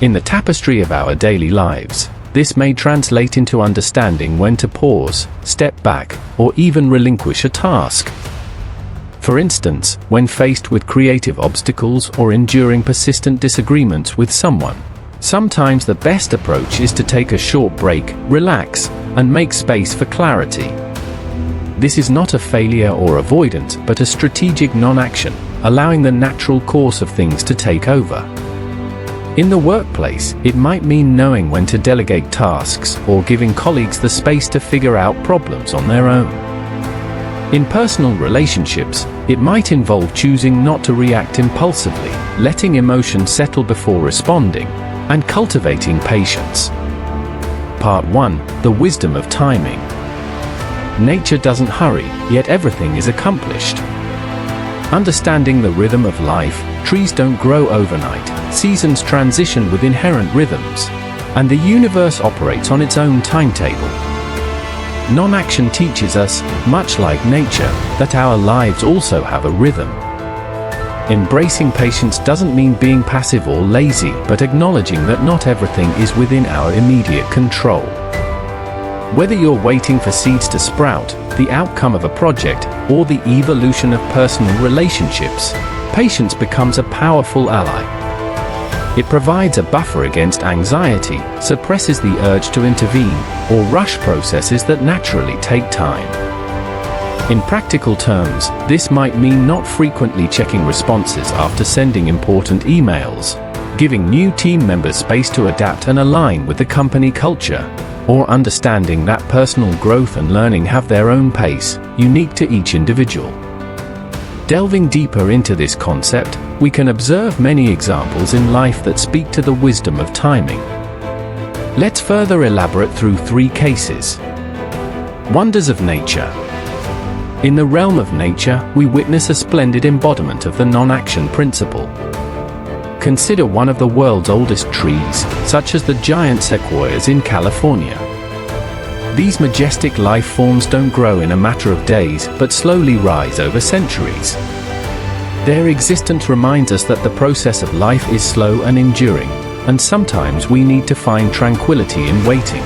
In the tapestry of our daily lives, this may translate into understanding when to pause, step back, or even relinquish a task. For instance, when faced with creative obstacles or enduring persistent disagreements with someone, sometimes the best approach is to take a short break, relax, and make space for clarity. This is not a failure or avoidance, but a strategic non-action, allowing the natural course of things to take over. In the workplace, it might mean knowing when to delegate tasks or giving colleagues the space to figure out problems on their own. In personal relationships, it might involve choosing not to react impulsively, letting emotions settle before responding, and cultivating patience. Part 1. The wisdom of timing. Nature doesn't hurry, yet everything is accomplished. Understanding the rhythm of life, trees don't grow overnight, seasons transition with inherent rhythms, and the universe operates on its own timetable. Non-action teaches us, much like nature, that our lives also have a rhythm. Embracing patience doesn't mean being passive or lazy, but acknowledging that not everything is within our immediate control. Whether you're waiting for seeds to sprout, the outcome of a project, or the evolution of personal relationships, patience becomes a powerful ally. It provides a buffer against anxiety, suppresses the urge to intervene, or rush processes that naturally take time. In practical terms, this might mean not frequently checking responses after sending important emails, giving new team members space to adapt and align with the company culture, or understanding that personal growth and learning have their own pace, unique to each individual. Delving deeper into this concept, we can observe many examples in life that speak to the wisdom of timing. Let's further elaborate through 3 cases. Wonders of nature. In the realm of nature, we witness a splendid embodiment of the non-action principle. Consider one of the world's oldest trees, such as the giant sequoias in California. These majestic life forms don't grow in a matter of days, but slowly rise over centuries. Their existence reminds us that the process of life is slow and enduring, and sometimes we need to find tranquility in waiting.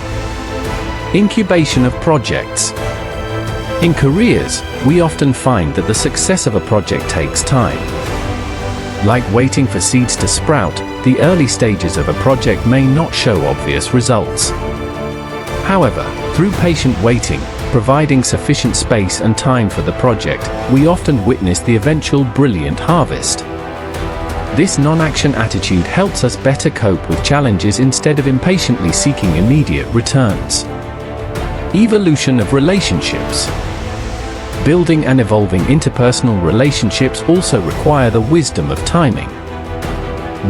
Incubation of projects. In careers, we often find that the success of a project takes time. Like waiting for seeds to sprout, the early stages of a project may not show obvious results. However, through patient waiting, providing sufficient space and time for the project, we often witness the eventual brilliant harvest. This non-action attitude helps us better cope with challenges instead of impatiently seeking immediate returns. Evolution of relationships. Building and evolving interpersonal relationships also require the wisdom of timing.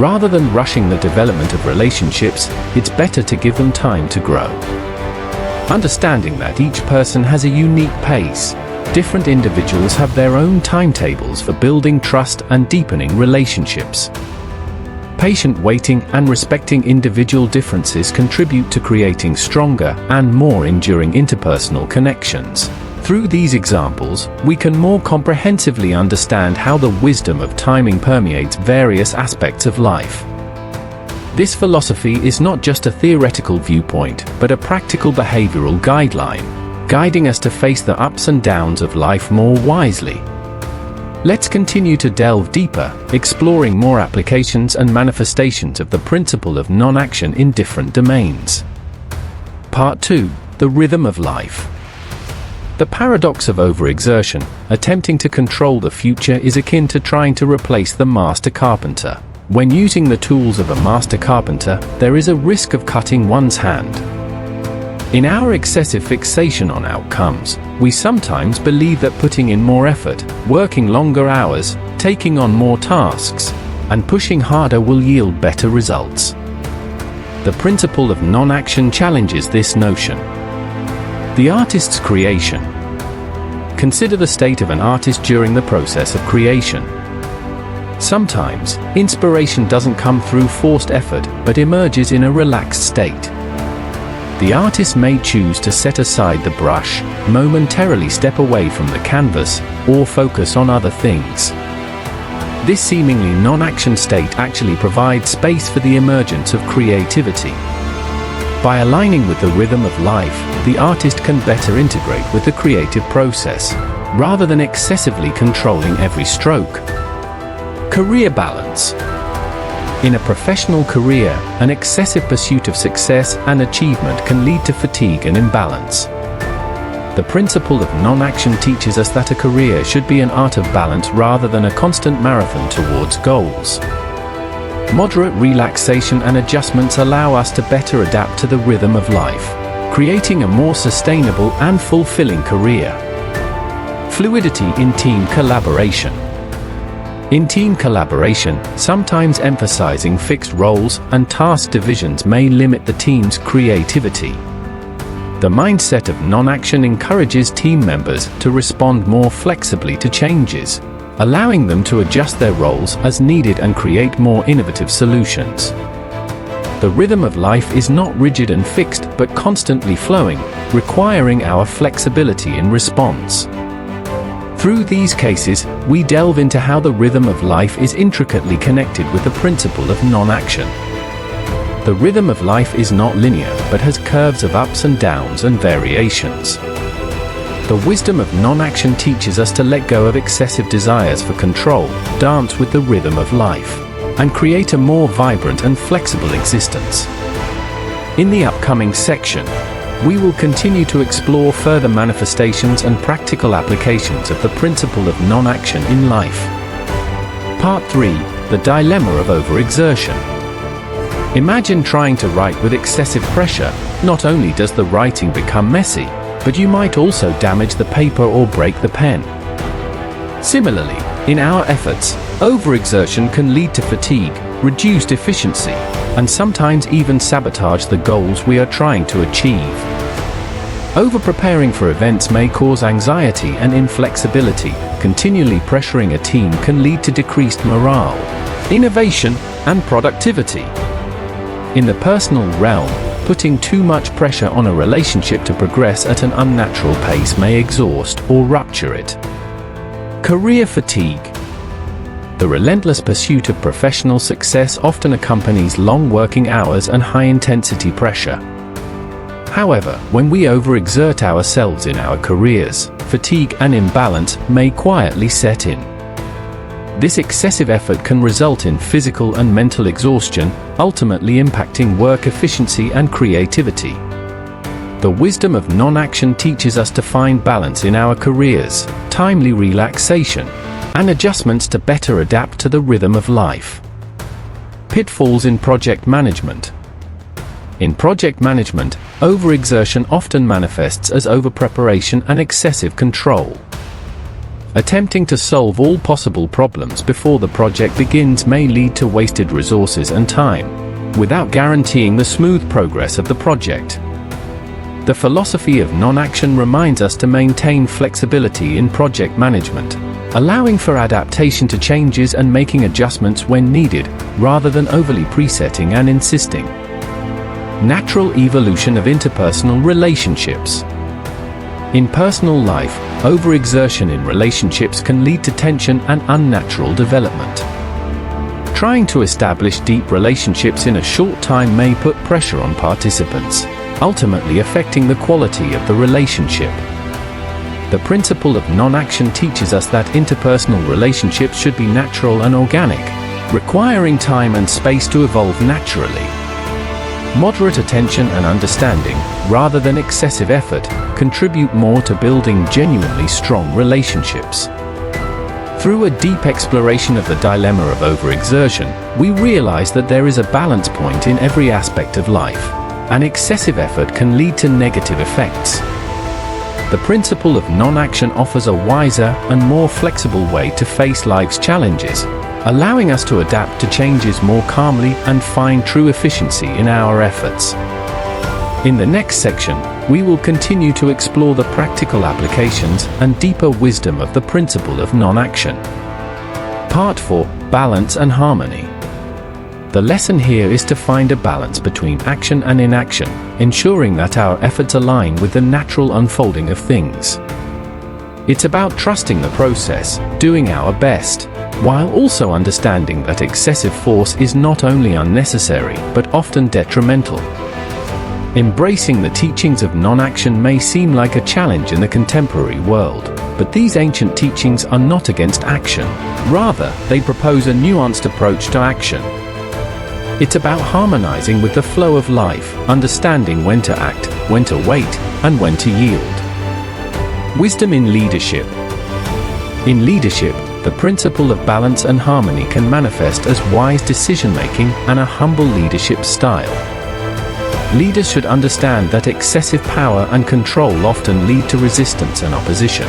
Rather than rushing the development of relationships, it's better to give them time to grow. Understanding that each person has a unique pace, different individuals have their own timetables for building trust and deepening relationships. Patient waiting and respecting individual differences contribute to creating stronger and more enduring interpersonal connections. Through these examples, we can more comprehensively understand how the wisdom of timing permeates various aspects of life. This philosophy is not just a theoretical viewpoint, but a practical behavioral guideline, guiding us to face the ups and downs of life more wisely. Let's continue to delve deeper, exploring more applications and manifestations of the principle of non-action in different domains. Part 2. The rhythm of life. The paradox of overexertion, attempting to control the future, is akin to trying to replace the master carpenter. When using the tools of a master carpenter, there is a risk of cutting one's hand. In our excessive fixation on outcomes, we sometimes believe that putting in more effort, working longer hours, taking on more tasks, and pushing harder will yield better results. The principle of non-action challenges this notion. The artist's creation. Consider the state of an artist during the process of creation. Sometimes, inspiration doesn't come through forced effort, but emerges in a relaxed state. The artist may choose to set aside the brush, momentarily step away from the canvas, or focus on other things. This seemingly non-action state actually provides space for the emergence of creativity. By aligning with the rhythm of life, the artist can better integrate with the creative process, rather than excessively controlling every stroke. Career balance. In a professional career, an excessive pursuit of success and achievement can lead to fatigue and imbalance. The principle of non-action teaches us that a career should be an art of balance rather than a constant marathon towards goals. Moderate relaxation and adjustments allow us to better adapt to the rhythm of life, creating a more sustainable and fulfilling career. Fluidity in team collaboration. In team collaboration, sometimes emphasizing fixed roles and task divisions may limit the team's creativity. The mindset of non-action encourages team members to respond more flexibly to changes, allowing them to adjust their roles as needed and create more innovative solutions. The rhythm of life is not rigid and fixed but constantly flowing, requiring our flexibility in response. Through these cases, we delve into how the rhythm of life is intricately connected with the principle of non-action. The rhythm of life is not linear but has curves of ups and downs and variations. The wisdom of non-action teaches us to let go of excessive desires for control, dance with the rhythm of life, and create a more vibrant and flexible existence. In the upcoming section, we will continue to explore further manifestations and practical applications of the principle of non-action in life. Part 3: The Dilemma of Overexertion. Imagine trying to write with excessive pressure. Not only does the writing become messy, but you might also damage the paper or break the pen. Similarly, in our efforts, overexertion can lead to fatigue, reduced efficiency, and sometimes even sabotage the goals we are trying to achieve. Over-preparing for events may cause anxiety and inflexibility. Continually pressuring a team can lead to decreased morale, innovation, and productivity. In the personal realm, putting too much pressure on a relationship to progress at an unnatural pace may exhaust or rupture it. Career fatigue. The relentless pursuit of professional success often accompanies long working hours and high-intensity pressure. However, when we overexert ourselves in our careers, fatigue and imbalance may quietly set in. This excessive effort can result in physical and mental exhaustion, ultimately impacting work efficiency and creativity. The wisdom of non-action teaches us to find balance in our careers, timely relaxation, and adjustments to better adapt to the rhythm of life. Pitfalls in project management. In project management, overexertion often manifests as overpreparation and excessive control. Attempting to solve all possible problems before the project begins may lead to wasted resources and time, without guaranteeing the smooth progress of the project. The philosophy of non-action reminds us to maintain flexibility in project management, allowing for adaptation to changes and making adjustments when needed, rather than overly presetting and insisting. Natural evolution of interpersonal relationships. In personal life, overexertion in relationships can lead to tension and unnatural development. Trying to establish deep relationships in a short time may put pressure on participants, ultimately affecting the quality of the relationship. The principle of non-action teaches us that interpersonal relationships should be natural and organic, requiring time and space to evolve naturally. Moderate attention and understanding, rather than excessive effort, contribute more to building genuinely strong relationships. Through a deep exploration of the dilemma of overexertion, we realize that there is a balance point in every aspect of life, and excessive effort can lead to negative effects. The principle of non-action offers a wiser and more flexible way to face life's challenges, allowing us to adapt to changes more calmly and find true efficiency in our efforts. In the next section, we will continue to explore the practical applications and deeper wisdom of the principle of non-action. Part 4: Balance and Harmony. The lesson here is to find a balance between action and inaction, ensuring that our efforts align with the natural unfolding of things. It's about trusting the process, doing our best, while also understanding that excessive force is not only unnecessary but often detrimental. Embracing the teachings of non-action may seem like a challenge in the contemporary world, but these ancient teachings are not against action. Rather, they propose a nuanced approach to action. It's about harmonizing with the flow of life, understanding when to act, when to wait, and when to yield. Wisdom in leadership. In leadership, the principle of balance and harmony can manifest as wise decision-making and a humble leadership style. Leaders should understand that excessive power and control often lead to resistance and opposition.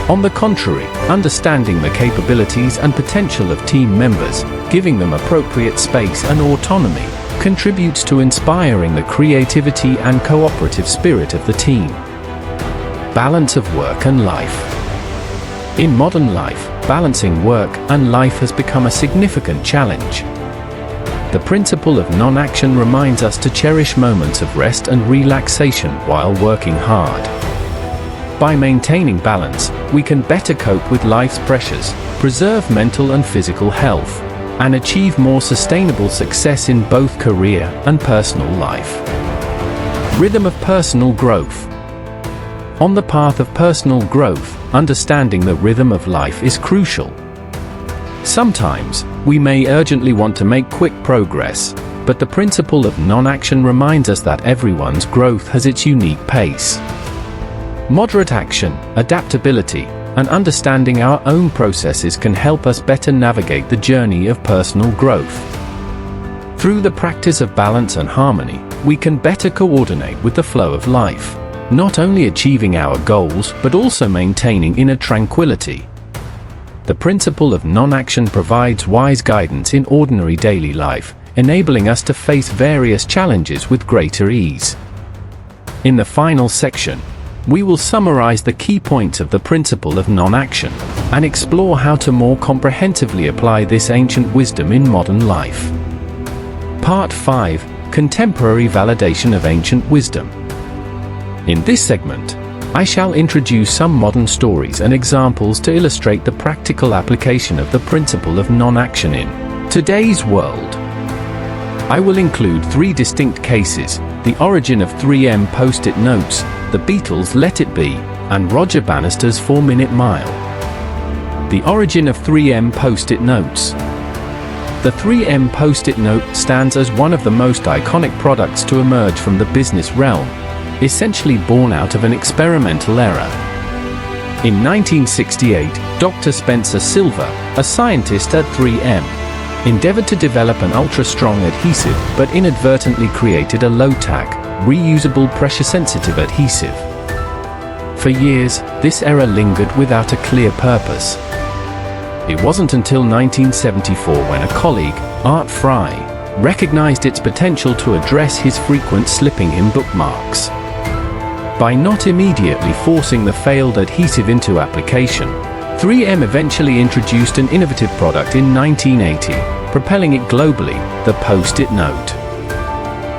On the contrary, understanding the capabilities and potential of team members, giving them appropriate space and autonomy, contributes to inspiring the creativity and cooperative spirit of the team. Balance of work and life. In modern life, balancing work and life has become a significant challenge. The principle of non-action reminds us to cherish moments of rest and relaxation while working hard. By maintaining balance, we can better cope with life's pressures, preserve mental and physical health, and achieve more sustainable success in both career and personal life. Rhythm of personal growth. On the path of personal growth, understanding the rhythm of life is crucial. Sometimes, we may urgently want to make quick progress, but the principle of non-action reminds us that everyone's growth has its unique pace. Moderate action, adaptability, and understanding our own processes can help us better navigate the journey of personal growth. Through the practice of balance and harmony, we can better coordinate with the flow of life, not only achieving our goals but also maintaining inner tranquility. The principle of non-action provides wise guidance in ordinary daily life, enabling us to face various challenges with greater ease. In the final section, we will summarize the key points of the principle of non-action and explore how to more comprehensively apply this ancient wisdom in modern life. Part 5: Contemporary Validation of Ancient Wisdom. In this segment, I shall introduce some modern stories and examples to illustrate the practical application of the principle of non-action in today's world. I will include 3 distinct cases: the origin of 3M Post-it notes, the Beatles' Let It Be, and Roger Bannister's 4-Minute Mile. The origin of 3M Post-it notes. The 3M Post-it note stands as one of the most iconic products to emerge from the business realm, essentially born out of an experimental error. In 1968, Dr. Spencer Silver, a scientist at 3M, endeavored to develop an ultra-strong adhesive but inadvertently created a low-tack, reusable pressure-sensitive adhesive. For years, this error lingered without a clear purpose. It wasn't until 1974 when a colleague, Art Fry, recognized its potential to address his frequent slipping in bookmarks. By not immediately forcing the failed adhesive into application, 3M eventually introduced an innovative product in 1980, propelling it globally, the Post-it note.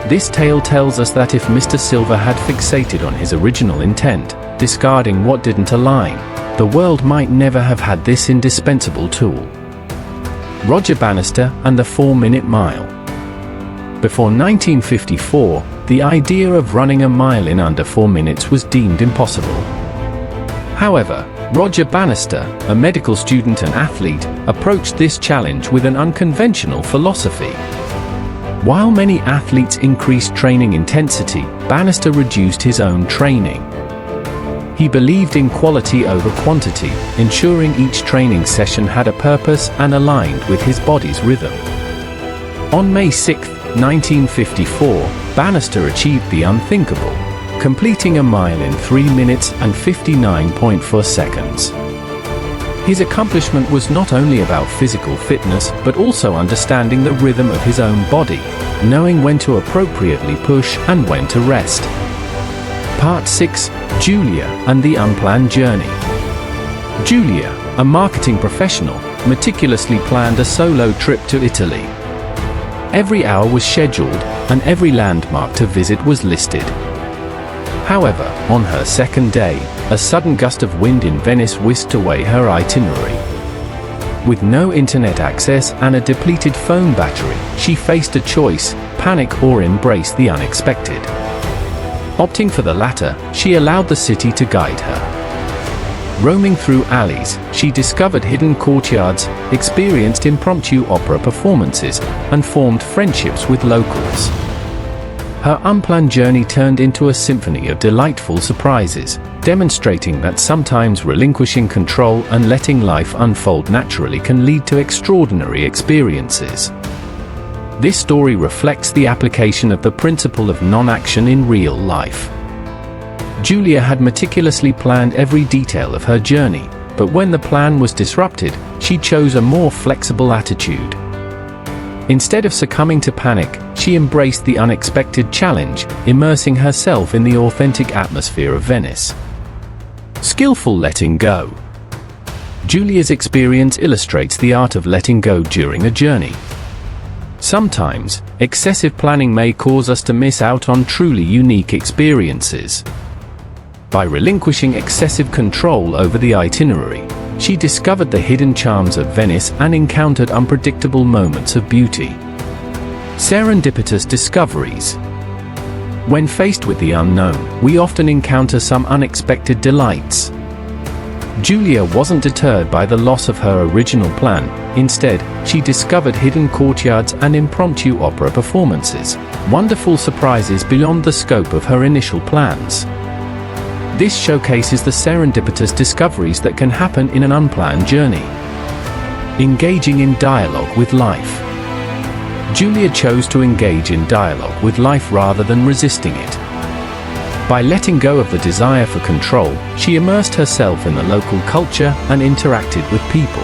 This tale tells us that if Mr. Silver had fixated on his original intent, discarding what didn't align, the world might never have had this indispensable tool. Roger Bannister and the 4-Minute Mile. Before 1954, the idea of running a mile in under 4 minutes was deemed impossible. However, Roger Bannister, a medical student and athlete, approached this challenge with an unconventional philosophy. While many athletes increased training intensity, Bannister reduced his own training. He believed in quality over quantity, ensuring each training session had a purpose and aligned with his body's rhythm. On May 6, 1954, Bannister achieved the unthinkable, completing a mile in 3 minutes and 59.4 seconds. His accomplishment was not only about physical fitness but also understanding the rhythm of his own body, knowing when to appropriately push and when to rest. Part 6: Julia and the Unplanned Journey. Julia, a marketing professional, meticulously planned a solo trip to Italy. Every hour was scheduled, and every landmark to visit was listed. However, on her second day, a sudden gust of wind in Venice whisked away her itinerary. With no internet access and a depleted phone battery, she faced a choice: panic or embrace the unexpected. Opting for the latter, she allowed the city to guide her. Roaming through alleys, she discovered hidden courtyards, experienced impromptu opera performances, and formed friendships with locals. Her unplanned journey turned into a symphony of delightful surprises, demonstrating that sometimes relinquishing control and letting life unfold naturally can lead to extraordinary experiences. This story reflects the application of the principle of non-action in real life. Julia had meticulously planned every detail of her journey, but when the plan was disrupted, she chose a more flexible attitude. Instead of succumbing to panic, she embraced the unexpected challenge, immersing herself in the authentic atmosphere of Venice. Skillful letting go. Julia's experience illustrates the art of letting go during a journey. Sometimes, excessive planning may cause us to miss out on truly unique experiences. By relinquishing excessive control over the itinerary, she discovered the hidden charms of Venice and encountered unpredictable moments of beauty. Serendipitous discoveries. When faced with the unknown, we often encounter some unexpected delights. Julia wasn't deterred by the loss of her original plan. Instead, she discovered hidden courtyards and impromptu opera performances, wonderful surprises beyond the scope of her initial plans. This showcases the serendipitous discoveries that can happen in an unplanned journey. Engaging in dialogue with life. Julia chose to engage in dialogue with life rather than resisting it. By letting go of the desire for control, she immersed herself in the local culture and interacted with people.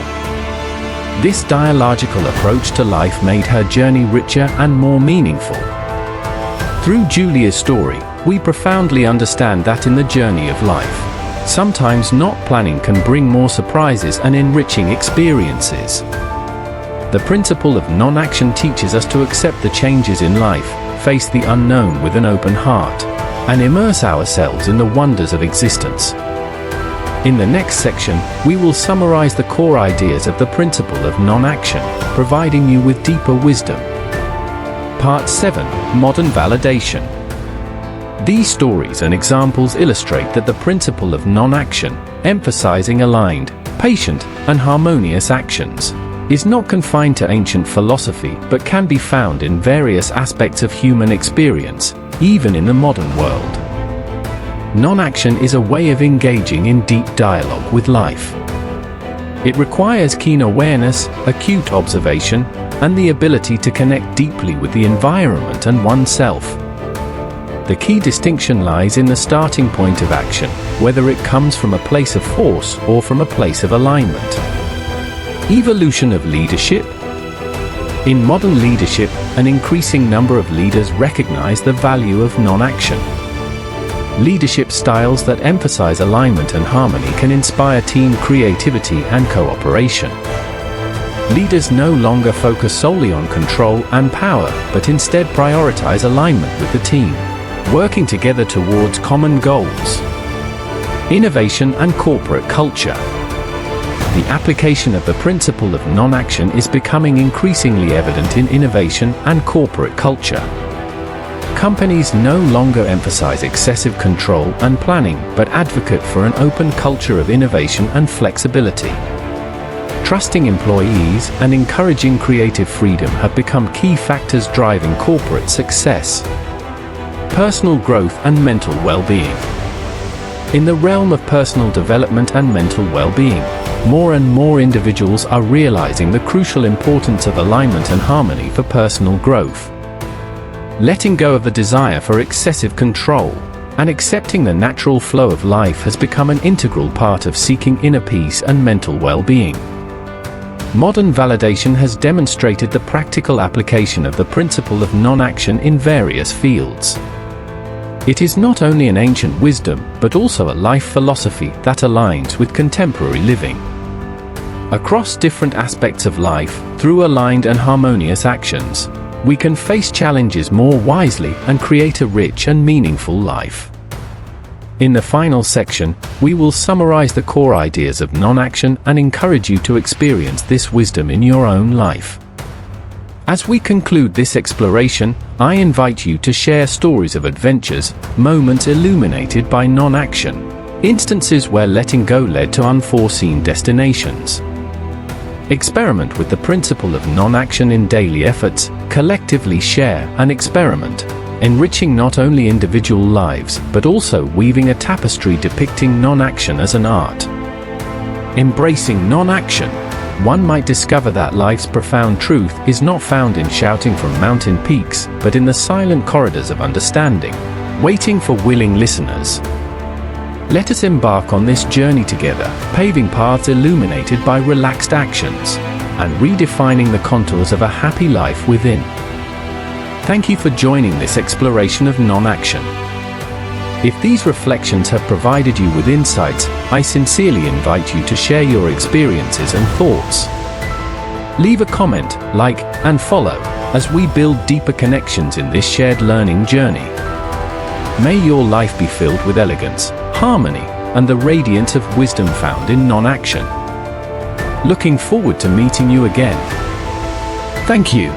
This dialogical approach to life made her journey richer and more meaningful. Through Julia's story, we profoundly understand that in the journey of life, sometimes not planning can bring more surprises and enriching experiences. The principle of non-action teaches us to accept the changes in life, face the unknown with an open heart, and immerse ourselves in the wonders of existence. In the next section, we will summarize the core ideas of the principle of non-action, providing you with deeper wisdom. Part 7: Modern Validation. These stories and examples illustrate that the principle of non-action, emphasizing aligned, patient, and harmonious actions, is not confined to ancient philosophy but can be found in various aspects of human experience, even in the modern world. Non-action is a way of engaging in deep dialogue with life. It requires keen awareness, acute observation, and the ability to connect deeply with the environment and oneself. The key distinction lies in the starting point of action, whether it comes from a place of force or from a place of alignment. Evolution of leadership. In modern leadership, an increasing number of leaders recognize the value of non-action. Leadership styles that emphasize alignment and harmony can inspire team creativity and cooperation. Leaders no longer focus solely on control and power, but instead prioritize alignment with the team, working together towards common goals. Innovation and corporate culture. The application of the principle of non-action is becoming increasingly evident in innovation and corporate culture. Companies no longer emphasize excessive control and planning, but advocate for an open culture of innovation and flexibility. Trusting employees and encouraging creative freedom have become key factors driving corporate success. Personal growth and mental well-being. In the realm of personal development and mental well-being, more and more individuals are realizing the crucial importance of alignment and harmony for personal growth. Letting go of the desire for excessive control and accepting the natural flow of life has become an integral part of seeking inner peace and mental well-being. Modern validation has demonstrated the practical application of the principle of non-action in various fields. It is not only an ancient wisdom, but also a life philosophy that aligns with contemporary living. Across different aspects of life, through aligned and harmonious actions, we can face challenges more wisely and create a rich and meaningful life. In the final section, we will summarize the core ideas of non-action and encourage you to experience this wisdom in your own life. As we conclude this exploration, I invite you to share stories of adventures, moments illuminated by non-action, instances where letting go led to unforeseen destinations. Experiment with the principle of non-action in daily efforts, collectively share and experiment, enriching not only individual lives but also weaving a tapestry depicting non-action as an art. Embracing non-action, one might discover that life's profound truth is not found in shouting from mountain peaks, but in the silent corridors of understanding, waiting for willing listeners. Let us embark on this journey together, paving paths illuminated by relaxed actions, and redefining the contours of a happy life within. Thank you for joining this exploration of non-action. If these reflections have provided you with insights, I sincerely invite you to share your experiences and thoughts. Leave a comment, like, and follow, as we build deeper connections in this shared learning journey. May your life be filled with elegance, harmony, and the radiance of wisdom found in non-action. Looking forward to meeting you again. Thank you.